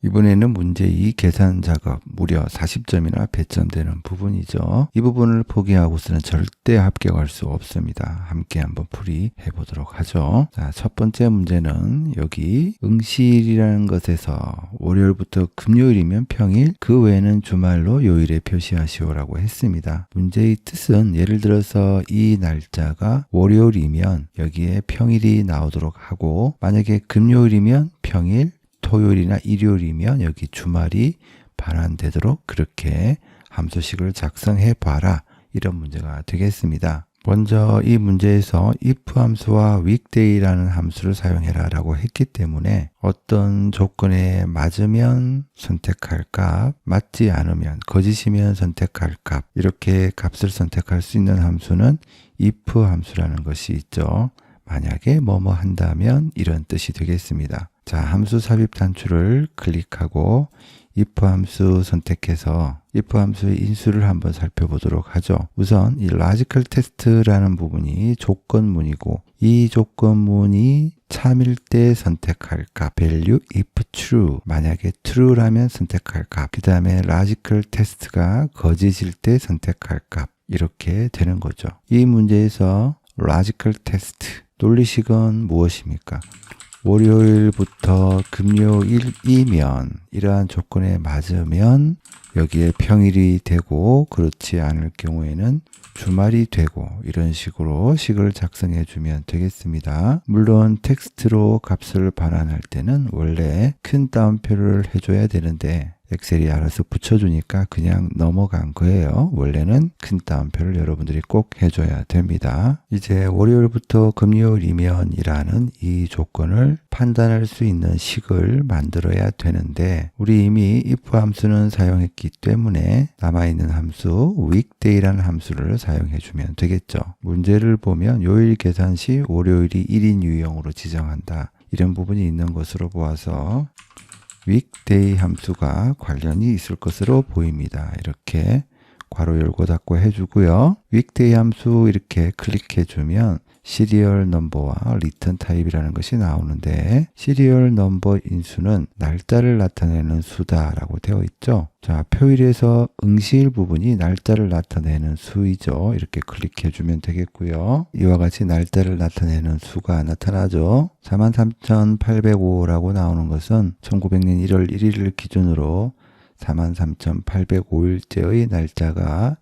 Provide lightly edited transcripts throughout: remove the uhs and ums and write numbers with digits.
이번에는 문제 2 계산 작업 무려 40점이나 배점되는 부분이죠. 이 부분을 포기하고서는 절대 합격할 수 없습니다. 함께 한번 풀이해 보도록 하죠. 자, 첫 번째 문제는 여기 응시일이라는 것에서 월요일부터 금요일이면 평일, 그 외에는 주말로 요일에 표시하시오라고 했습니다. 문제의 뜻은 예를 들어서 이 날짜가 월요일이면 여기에 평일이 나오도록 하고, 만약에 금요일이면 평일, 토요일이나 일요일이면 여기 주말이 반환되도록 그렇게 함수식을 작성해 봐라, 이런 문제가 되겠습니다. 먼저 이 문제에서 if 함수와 weekday라는 함수를 사용해라 라고 했기 때문에 어떤 조건에 맞으면 선택할 값, 맞지 않으면 거짓이면 선택할 값, 이렇게 값을 선택할 수 있는 함수는 if 함수라는 것이 있죠. 만약에 뭐뭐 한다면 이런 뜻이 되겠습니다. 자, 함수 삽입 단추를 클릭하고 if 함수 선택해서 if 함수의 인수를 한번 살펴보도록 하죠. 우선 이 logical test라는 부분이 조건문이고, 이 조건문이 참일 때 선택할 값, value if true, 만약에 true라면 선택할 값, 그 다음에 logical test가 거짓일 때 선택할 값, 이렇게 되는 거죠. 이 문제에서 logical test, 논리식은 무엇입니까? 월요일부터 금요일이면 이러한 조건에 맞으면 여기에 평일이 되고, 그렇지 않을 경우에는 주말이 되고, 이런 식으로 식을 작성해 주면 되겠습니다. 물론 텍스트로 값을 반환할 때는 원래 큰 따옴표를 해줘야 되는데 엑셀이 알아서 붙여주니까 그냥 넘어간 거예요. 원래는 큰 따옴표를 여러분들이 꼭 해줘야 됩니다. 이제 월요일부터 금요일이면 이라는 이 조건을 판단할 수 있는 식을 만들어야 되는데, 우리 이미 if 함수는 사용했기 때문에 남아있는 함수 weekday라는 함수를 사용해 주면 되겠죠. 문제를 보면 요일 계산 시 월요일이 1인 유형으로 지정한다, 이런 부분이 있는 것으로 보아서 weekday 함수가 관련이 있을 것으로 보입니다. 이렇게 괄호 열고 닫고 해주고요. weekday 함수 이렇게 클릭해 주면 시리얼 넘버와 리턴 타입이라는 것이 나오는데, 시리얼 넘버 인수는 날짜를 나타내는 수다라고 되어 있죠. 자, 표일에서 응시일 부분이 날짜를 나타내는 수이죠. 이렇게 클릭해 주면 되겠고요. 이와 같이 날짜를 나타내는 수가 나타나죠. 43,805라고 나오는 것은 1900년 1월 1일을 기준으로 43,805일째의 날짜가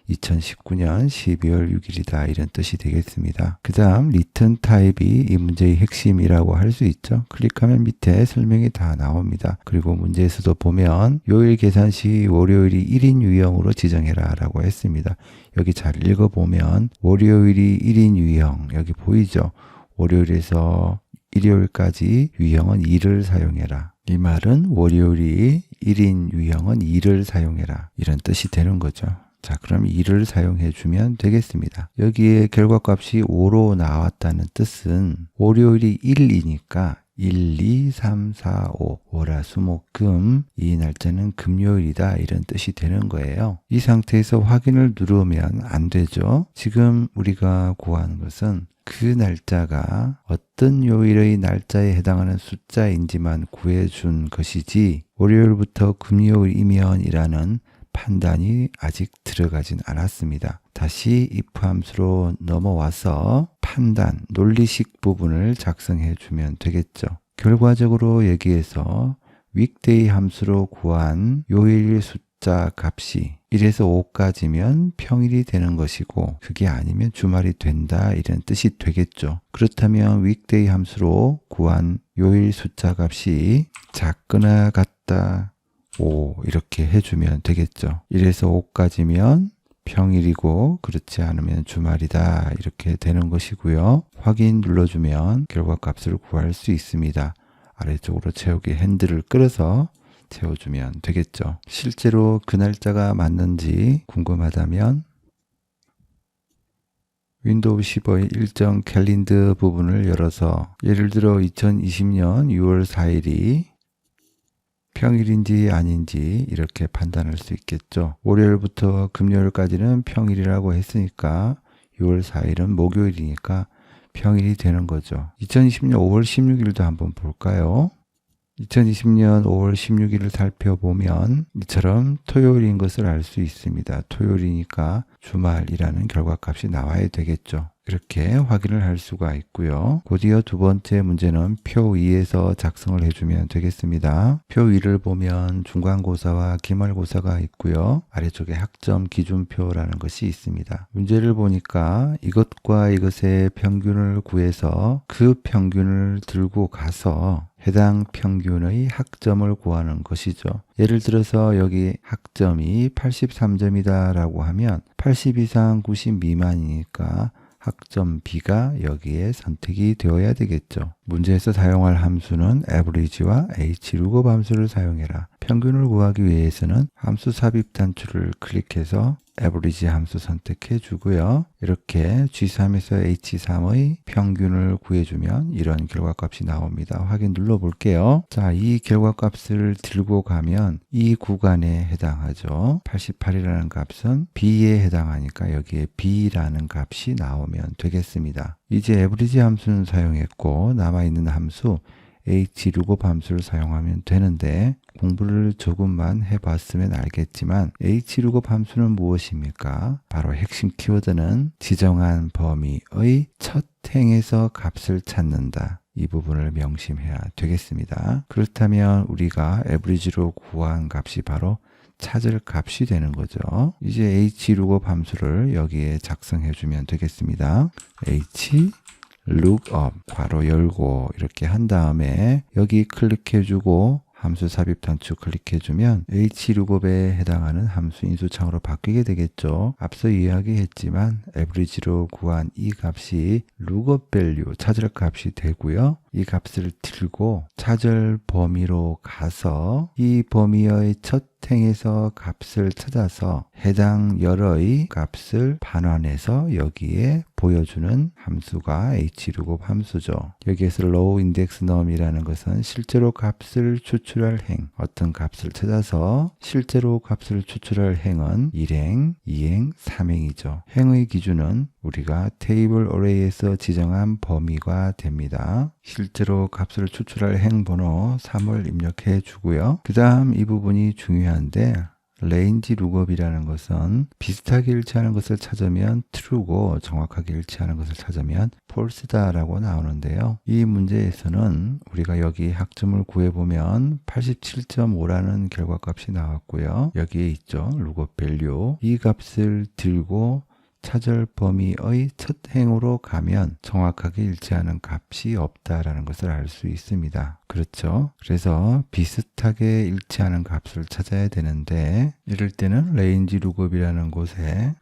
2019년 12월 6일이다, 이런 뜻이 되겠습니다. 그 다음 리턴 타입이 이 문제의 핵심이라고 할 수 있죠. 클릭하면 밑에 설명이 다 나옵니다. 그리고 문제에서도 보면 요일 계산 시 월요일이 1인 유형으로 지정해라 라고 했습니다. 여기 잘 읽어보면 월요일이 1인 유형, 여기 보이죠? 월요일에서 일요일까지 유형은 2를 사용해라. 이 말은 월요일이 1인 유형은 2를 사용해라, 이런 뜻이 되는 거죠. 자, 그럼 2를 사용해 주면 되겠습니다. 여기에 결과값이 5로 나왔다는 뜻은 월요일이 1이니까 1, 2, 3, 4, 5, 월화수목금, 이 날짜는 금요일이다, 이런 뜻이 되는 거예요. 이 상태에서 확인을 누르면 안 되죠. 지금 우리가 구하는 것은 그 날짜가 어떤 요일의 날짜에 해당하는 숫자인지만 구해준 것이지, 월요일부터 금요일이면 이라는 판단이 아직 들어가진 않았습니다. 다시 if 함수로 넘어와서 판단, 논리식 부분을 작성해 주면 되겠죠. 결과적으로 여기에서 weekday 함수로 구한 요일 숫자 값이 1에서 5까지면 평일이 되는 것이고, 그게 아니면 주말이 된다, 이런 뜻이 되겠죠. 그렇다면 weekday 함수로 구한 요일 숫자 값이 작거나 같다 5, 이렇게 해주면 되겠죠. 1에서 5까지면 평일이고, 그렇지 않으면 주말이다, 이렇게 되는 것이고요. 확인 눌러주면 결과값을 구할 수 있습니다. 아래쪽으로 채우기 핸들을 끌어서 채워주면 되겠죠. 실제로 그 날짜가 맞는지 궁금하다면 윈도우 15의 일정 캘린더 부분을 열어서, 예를 들어 2020년 6월 4일이 평일인지 아닌지 이렇게 판단할 수 있겠죠. 월요일부터 금요일까지는 평일이라고 했으니까 6월 4일은 목요일이니까 평일이 되는 거죠. 2020년 5월 16일도 한번 볼까요? 2020년 5월 16일을 살펴보면 이처럼 토요일인 것을 알 수 있습니다. 토요일이니까 주말이라는 결과값이 나와야 되겠죠. 이렇게 확인을 할 수가 있고요. 곧이어 두 번째 문제는 표 2에서 작성을 해주면 되겠습니다. 표 2를 보면 중간고사와 기말고사가 있고요. 아래쪽에 학점 기준표라는 것이 있습니다. 문제를 보니까 이것과 이것의 평균을 구해서 그 평균을 들고 가서 해당 평균의 학점을 구하는 것이죠. 예를 들어서 여기 학점이 83점이다 라고 하면 80 이상 90 미만이니까 학점 B가 여기에 선택이 되어야 되겠죠. 문제에서 사용할 함수는 average와 hlookup 함수를 사용해라. 평균을 구하기 위해서는 함수 삽입 단추를 클릭해서 average 함수 선택해 주고요. 이렇게 G3에서 H3의 평균을 구해주면 이런 결과값이 나옵니다. 확인 눌러볼게요. 자, 이 결과값을 들고 가면 이 구간에 해당하죠. 88이라는 값은 B에 해당하니까 여기에 B라는 값이 나오면 되겠습니다. 이제 average 함수는 사용했고 남아있는 함수 hlookup 함수를 사용하면 되는데 공부를 조금만 해봤으면 알겠지만 hlookup 함수는 무엇입니까? 바로 핵심 키워드는 지정한 범위의 첫 행에서 값을 찾는다. 이 부분을 명심해야 되겠습니다. 그렇다면 우리가 average로 구한 값이 바로 찾을 값이 되는 거죠. 이제 hlookup 함수를 여기에 작성해 주면 되겠습니다. lookup 괄호 열고 이렇게 한 다음에 여기 클릭해 주고 함수 삽입 단추 클릭해 주면 hlookup에 해당하는 함수 인수창으로 바뀌게 되겠죠. 앞서 이야기했지만 average로 구한 이 값이 lookup value 찾을 값이 되고요. 이 값을 들고 찾을 범위로 가서 이 범위의 첫 행에서 값을 찾아서 해당 열의 값을 반환해서 여기에 보여주는 함수가 hlookup 함수죠. 여기에서 low index num이라는 것은 실제로 값을 추출할 행, 어떤 값을 찾아서 실제로 값을 추출할 행은 1행, 2행, 3행이죠. 행의 기준은 우리가 테이블 어레이에서 지정한 범위가 됩니다. 실제로 값을 추출할 행 번호 3을 입력해 주고요. 그 다음 이 부분이 중요한데 range lookup이라는 것은 비슷하게 일치하는 것을 찾으면 true고 정확하게 일치하는 것을 찾으면 false다 라고 나오는데요. 이 문제에서는 우리가 여기 학점을 구해보면 87.5라는 결과값이 나왔고요. 여기에 있죠. lookup value. 이 값을 들고 찾을 범위의 첫 행으로 가면 정확하게 일치하는 값이 없다라는 것을 알 수 있습니다. 그렇죠? 그래서 비슷하게 일치하는 값을 찾아야 되는데 이럴 때는 range lookup이라는 곳에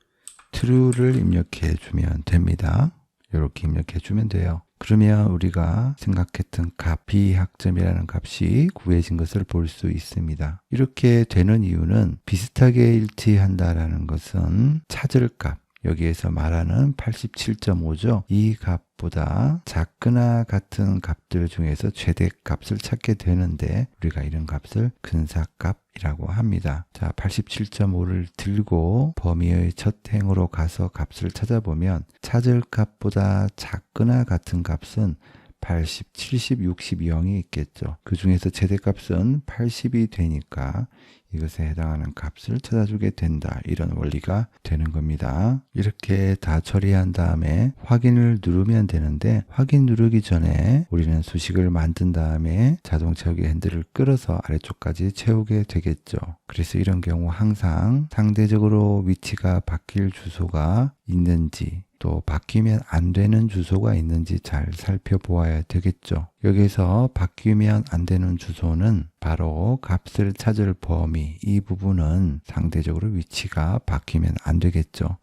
true를 입력해 주면 됩니다. 이렇게 입력해 주면 돼요. 그러면 우리가 생각했던 값 B학점이라는 값이 구해진 것을 볼 수 있습니다. 이렇게 되는 이유는 비슷하게 일치한다라는 것은 찾을 값, 여기에서 말하는 87.5죠. 이 값보다 작거나 같은 값들 중에서 최대 값을 찾게 되는데 우리가 이런 값을 근사값이라고 합니다. 자, 87.5를 들고 범위의 첫 행으로 가서 값을 찾아보면 찾을 값보다 작거나 같은 값은 80, 70, 60, 0이 있겠죠. 그 중에서 최대값은 80이 되니까 이것에 해당하는 값을 찾아주게 된다. 이런 원리가 되는 겁니다. 이렇게 다 처리한 다음에 확인을 누르면 되는데 확인 누르기 전에 우리는 수식을 만든 다음에 자동 채우기 핸들을 끌어서 아래쪽까지 채우게 되겠죠. 그래서 이런 경우 항상 상대적으로 위치가 바뀔 주소가 있는지 또 바뀌면 안 되는 주소가 있는지 잘 살펴보아야 되겠죠. 여기서 바뀌면 안 되는 주소는 바로 값을 찾을 범위, 이 부분은 상대적으로 위치가 바뀌면 안 되겠죠.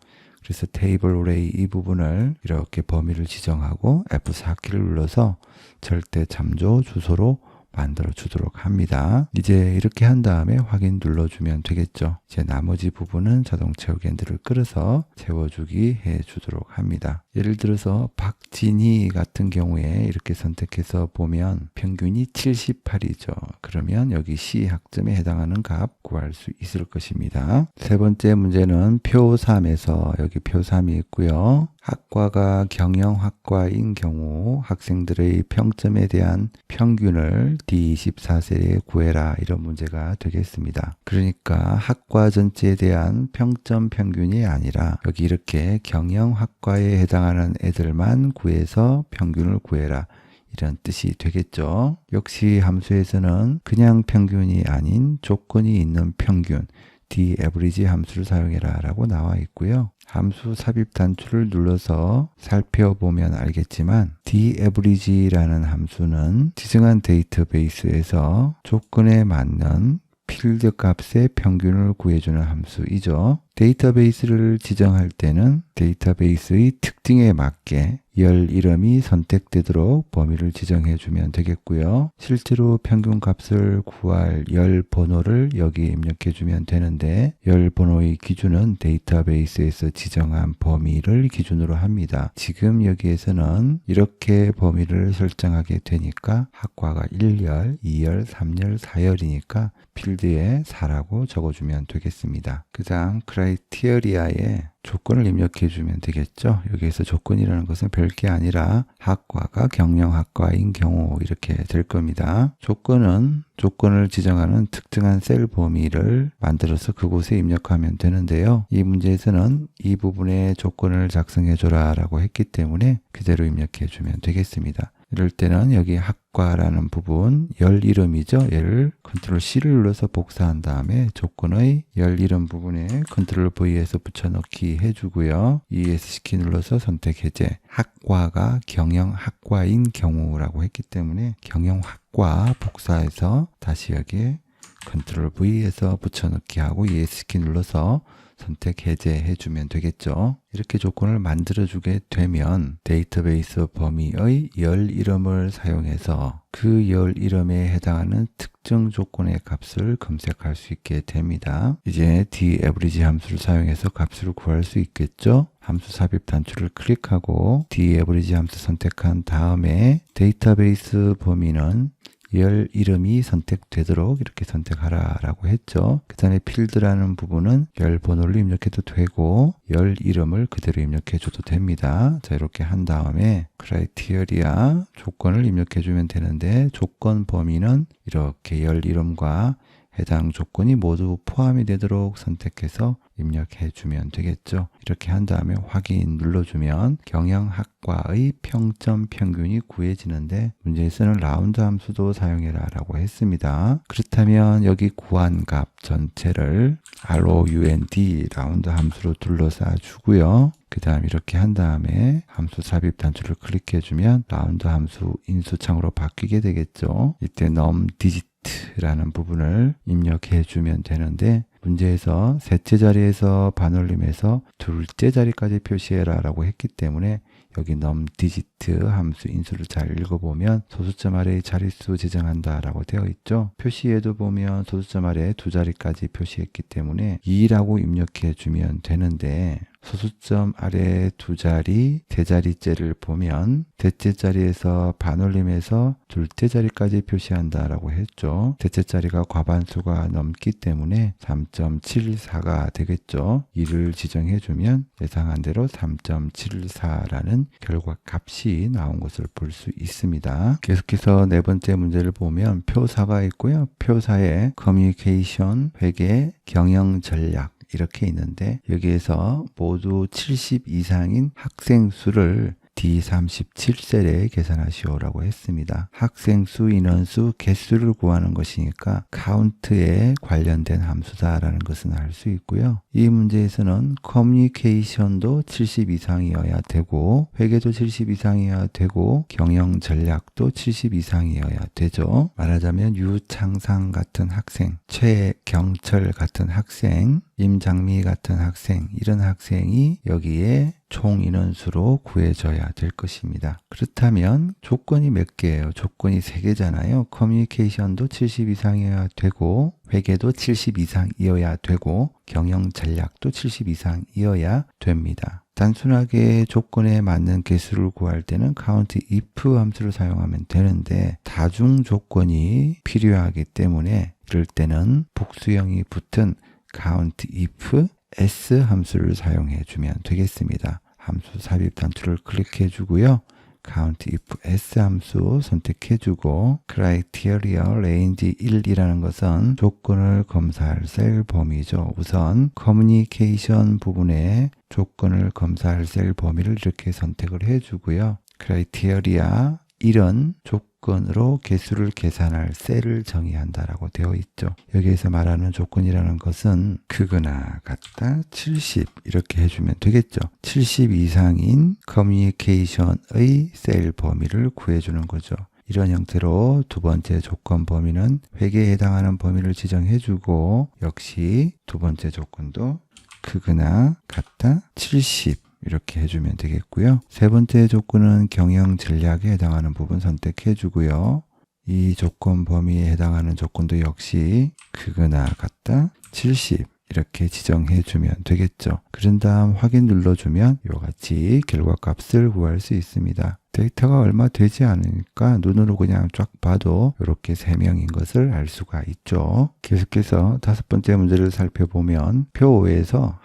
그래서 테이블 어레이 이 부분을 이렇게 범위를 지정하고 F4키를 눌러서 절대 참조 주소로 만들어 주도록 합니다. 이제 이렇게 한 다음에 확인 눌러주면 되겠죠. 이제 나머지 부분은 자동 채우기 핸들을 끌어서 채워주기 해 주도록 합니다. 예를 들어서 박진희 같은 경우에 이렇게 선택해서 보면 평균이 78이죠. 그러면 여기 C 학점에 해당하는 값 구할 수 있을 것입니다. 세 번째 문제는 표 3에서 여기 표 3이 있고요. 학과가 경영학과인 경우 학생들의 평점에 대한 평균을 D24셀에 구해라, 이런 문제가 되겠습니다. 그러니까 학과 전체에 대한 평점 평균이 아니라 여기 이렇게 경영학과에 해당하는 애들만 구해서 평균을 구해라, 이런 뜻이 되겠죠. 역시 함수에서는 그냥 평균이 아닌 조건이 있는 평균, d-average 함수를 사용해라 라고 나와 있고요. 함수 삽입 단추를 눌러서 살펴보면 알겠지만 d-average라는 함수는 지정한 데이터베이스에서 조건에 맞는 필드 값의 평균을 구해주는 함수이죠. 데이터베이스를 지정할 때는 데이터베이스의 특징에 맞게 열 이름이 선택되도록 범위를 지정해 주면 되겠고요. 실제로 평균 값을 구할 열 번호를 여기에 입력해 주면 되는데, 열 번호의 기준은 데이터베이스에서 지정한 범위를 기준으로 합니다. 지금 여기에서는 이렇게 범위를 설정하게 되니까 학과가 1열, 2열, 3열, 4열이니까 필드에 4라고 적어주면 되겠습니다. 그 다음 크라이테리아에 조건을 입력해 주면 되겠죠. 여기에서 조건이라는 것은 별게 아니라 학과가 경영학과인 경우 이렇게 될 겁니다. 조건은 조건을 지정하는 특정한 셀 범위를 만들어서 그곳에 입력하면 되는데요. 이 문제에서는 이 부분에 조건을 작성해 줘라 라고 했기 때문에 그대로 입력해 주면 되겠습니다. 이럴 때는 여기 학과라는 부분, 열 이름이죠. 얘를 컨트롤 C를 눌러서 복사한 다음에 조건의 열 이름 부분에 컨트롤 V에서 붙여넣기 해주고요. ESC 눌러서 선택 해제. 학과가 경영학과인 경우라고 했기 때문에 경영학과 복사해서 다시 여기에 컨트롤 V에서 붙여넣기 하고 ESC 눌러서 선택 해제해 주면 되겠죠. 이렇게 조건을 만들어 주게 되면 데이터베이스 범위의 열 이름을 사용해서 그 열 이름에 해당하는 특정 조건의 값을 검색할 수 있게 됩니다. 이제 d-average 함수를 사용해서 값을 구할 수 있겠죠. 함수 삽입 단추를 클릭하고 d-average 함수 선택한 다음에 데이터베이스 범위는 열 이름이 선택되도록 이렇게 선택하라 라고 했죠. 그 다음에 필드라는 부분은 열 번호를 입력해도 되고 열 이름을 그대로 입력해 줘도 됩니다. 자, 이렇게 한 다음에 크라이테리아 조건을 입력해 주면 되는데, 조건 범위는 이렇게 열 이름과 해당 조건이 모두 포함이 되도록 선택해서 입력해 주면 되겠죠. 이렇게 한 다음에 확인 눌러주면 경영학과의 평점 평균이 구해지는데, 문제에서는 라운드 함수도 사용해라 라고 했습니다. 그렇다면 여기 구한 값 전체를 round 라운드 함수로 둘러싸 주고요. 그 다음 이렇게 한 다음에 함수 삽입 단추를 클릭해 주면 라운드 함수 인수창으로 바뀌게 되겠죠. 이때 num digit라는 부분을 입력해 주면 되는데, 문제에서 셋째 자리에서 반올림해서 둘째 자리까지 표시해라 라고 했기 때문에 여기 num digit 함수 인수를 잘 읽어보면 소수점 아래에 자릿수 지정한다 라고 되어 있죠. 표시에도 보면 소수점 아래에 두 자리까지 표시했기 때문에 2라고 입력해 주면 되는데, 소수점 아래 두 자리, 세 자리째를 보면 셋째 자리에서 반올림해서 둘째 자리까지 표시한다라고 했죠. 셋째 자리가 과반수가 넘기 때문에 3.74가 되겠죠. 2를 지정해주면 예상한 대로 3.74라는 결과 값이 나온 것을 볼 수 있습니다. 계속해서 네 번째 문제를 보면 표사가 있고요. 표사에 커뮤니케이션, 회계, 경영 전략 이렇게 있는데, 여기에서 모두 70 이상인 학생 수를 D37셀에 계산하시오라고 했습니다. 학생 수, 인원수, 개수를 구하는 것이니까 카운트에 관련된 함수다라는 것은 알 수 있고요. 이 문제에서는 커뮤니케이션도 70 이상이어야 되고, 회계도 70 이상이어야 되고, 경영 전략도 70 이상이어야 되죠. 말하자면 유창상 같은 학생, 최경철 같은 학생, 임장미 같은 학생, 이런 학생이 여기에 총 인원수로 구해져야 될 것입니다. 그렇다면 조건이 몇 개예요? 조건이 3개잖아요. 커뮤니케이션도 70 이상이어야 되고, 회계도 70 이상이어야 되고, 경영 전략도 70 이상이어야 됩니다. 단순하게 조건에 맞는 개수를 구할 때는 count if 함수를 사용하면 되는데, 다중 조건이 필요하기 때문에 이럴 때는 복수형이 붙은 count if s 함수를 사용해 주면 되겠습니다. 함수 삽입 단추를 클릭해 주고요. count if s 함수 선택해 주고 criteria range 1이라는 것은 조건을 검사할 셀 범위죠. 우선 communication 부분에 조건을 검사할 셀 범위를 이렇게 선택을 해 주고요. criteria 1은 조건으로 개수를 계산할 셀을 정의한다라고 되어 있죠. 여기에서 말하는 조건이라는 것은 크거나 같다 70 이렇게 해주면 되겠죠. 70 이상인 커뮤니케이션의 셀 범위를 구해주는 거죠. 이런 형태로 두 번째 조건 범위는 회계에 해당하는 범위를 지정해주고 역시 두 번째 조건도 크거나 같다 70 이렇게 해주면 되겠고요. 세 번째 조건은 경영 전략에 해당하는 부분 선택해 주고요. 이 조건 범위에 해당하는 조건도 역시 크거나 같다 70 이렇게 지정해 주면 되겠죠. 그런 다음 확인 눌러주면 이와 같이 결과값을 구할 수 있습니다. 데이터가 얼마 되지 않으니까 눈으로 그냥 쫙 봐도 이렇게 3명인 것을 알 수가 있죠. 계속해서 다섯 번째 문제를 살펴보면 표 5에서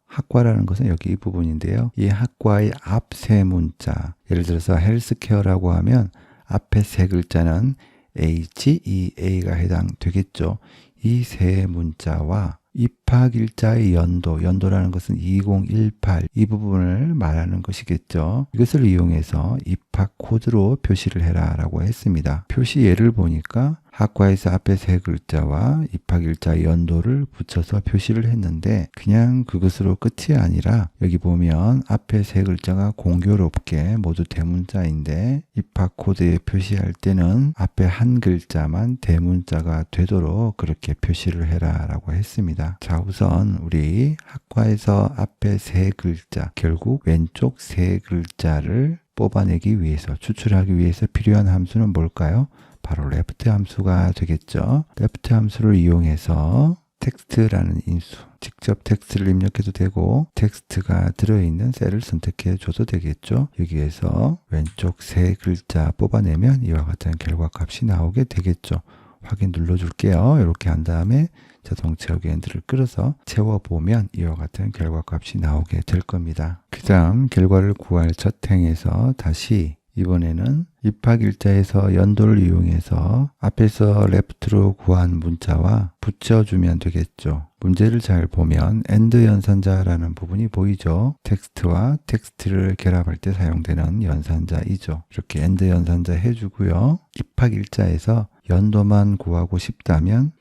학과라는 것은 여기 이 부분인데요. 이 학과의 앞 세 문자, 예를 들어서 헬스케어라고 하면 앞에 세 글자는 HEA가 해당되겠죠. 이 세 문자와 입학일자의 연도라는 것은 2018 이 부분을 말하는 것이겠죠. 이것을 이용해서 입학 코드로 표시를 해라 라고 했습니다. 표시 예를 보니까 학과에서 앞에 세 글자와 입학일자의 연도를 붙여서 표시를 했는데 그냥 그것으로 끝이 아니라 여기 보면 앞에 세 글자가 공교롭게 모두 대문자인데 입학 코드에 표시할 때는 앞에 한 글자만 대문자가 되도록 그렇게 표시를 해라 라고 했습니다. 자, 우선 우리 학과에서 앞에 세 글자, 결국 왼쪽 세 글자를 뽑아내기 위해서, 추출하기 위해서 필요한 함수는 뭘까요? 바로 left 함수가 되겠죠. left 함수를 이용해서 텍스트라는 인수, 직접 텍스트를 입력해도 되고 텍스트가 들어있는 셀을 선택해 줘도 되겠죠. 여기에서 왼쪽 세 글자 뽑아내면 이와 같은 결과값이 나오게 되겠죠. 확인 눌러줄게요. 이렇게 한 다음에 자동 채우기 엔드를 끌어서 채워보면 이와 같은 결과값이 나오게 될 겁니다. 그 다음 결과를 구할 첫 행에서 다시 이번에는 입학일자에서 연도를 이용해서 앞에서 left로 구한 문자와 붙여주면 되겠죠. 문제를 잘 보면 AND 연산자라는 부분이 보이죠. 텍스트와 텍스트를 결합할 때 사용되는 연산자이죠. 이렇게 AND 연산자 해주고요. 입학일자에서 연도만 구하고 싶다면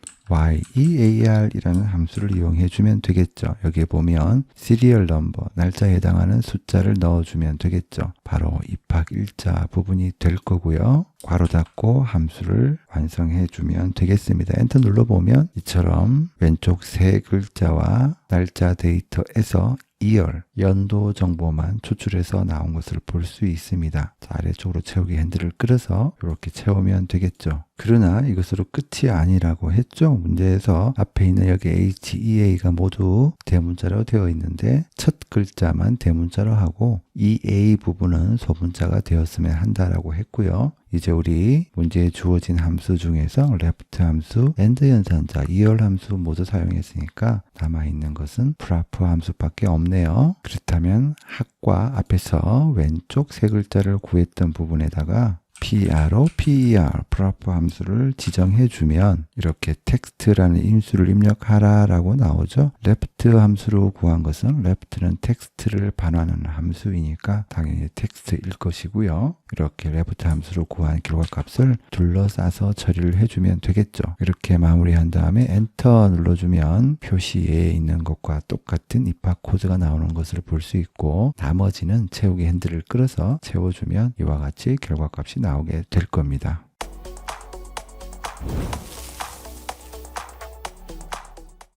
year이라는 함수를 이용해 주면 되겠죠. 여기에 보면 시리얼 넘버, 날짜에 해당하는 숫자를 넣어주면 되겠죠. 바로 입학일자 부분이 될 거고요. 괄호 닫고 함수를 완성해 주면 되겠습니다. 엔터 눌러보면 이처럼 왼쪽 세 글자와 날짜 데이터에서 year, 연도 정보만 추출해서 나온 것을 볼 수 있습니다. 자, 아래쪽으로 채우기 핸들을 끌어서 이렇게 채우면 되겠죠. 그러나 이것으로 끝이 아니라고 했죠. 문제에서 앞에 있는 여기 HEA가 모두 대문자로 되어 있는데 첫 글자만 대문자로 하고 이 A 부분은 소문자가 되었으면 한다라고 했고요. 이제 우리 문제에 주어진 함수 중에서 left 함수, AND 연산자, year 함수 모두 사용했으니까 남아있는 것은 prop 함수밖에 없네요. 그렇다면 학과 앞에서 왼쪽 세 글자를 구했던 부분에다가 PRO, PER, prop 함수를 지정해 주면 이렇게 텍스트라는 인수를 입력하라 라고 나오죠. left 함수로 구한 것은 left는 텍스트를 반환하는 함수이니까 당연히 텍스트일 것이고요. 이렇게 left 함수로 구한 결과값을 둘러싸서 처리를 해주면 되겠죠. 이렇게 마무리한 다음에 엔터 눌러주면 표시에 있는 것과 똑같은 입학 코드가 나오는 것을 볼 수 있고 나머지는 채우기 핸들을 끌어서 채워주면 이와 같이 결과값이 나오게 될 겁니다.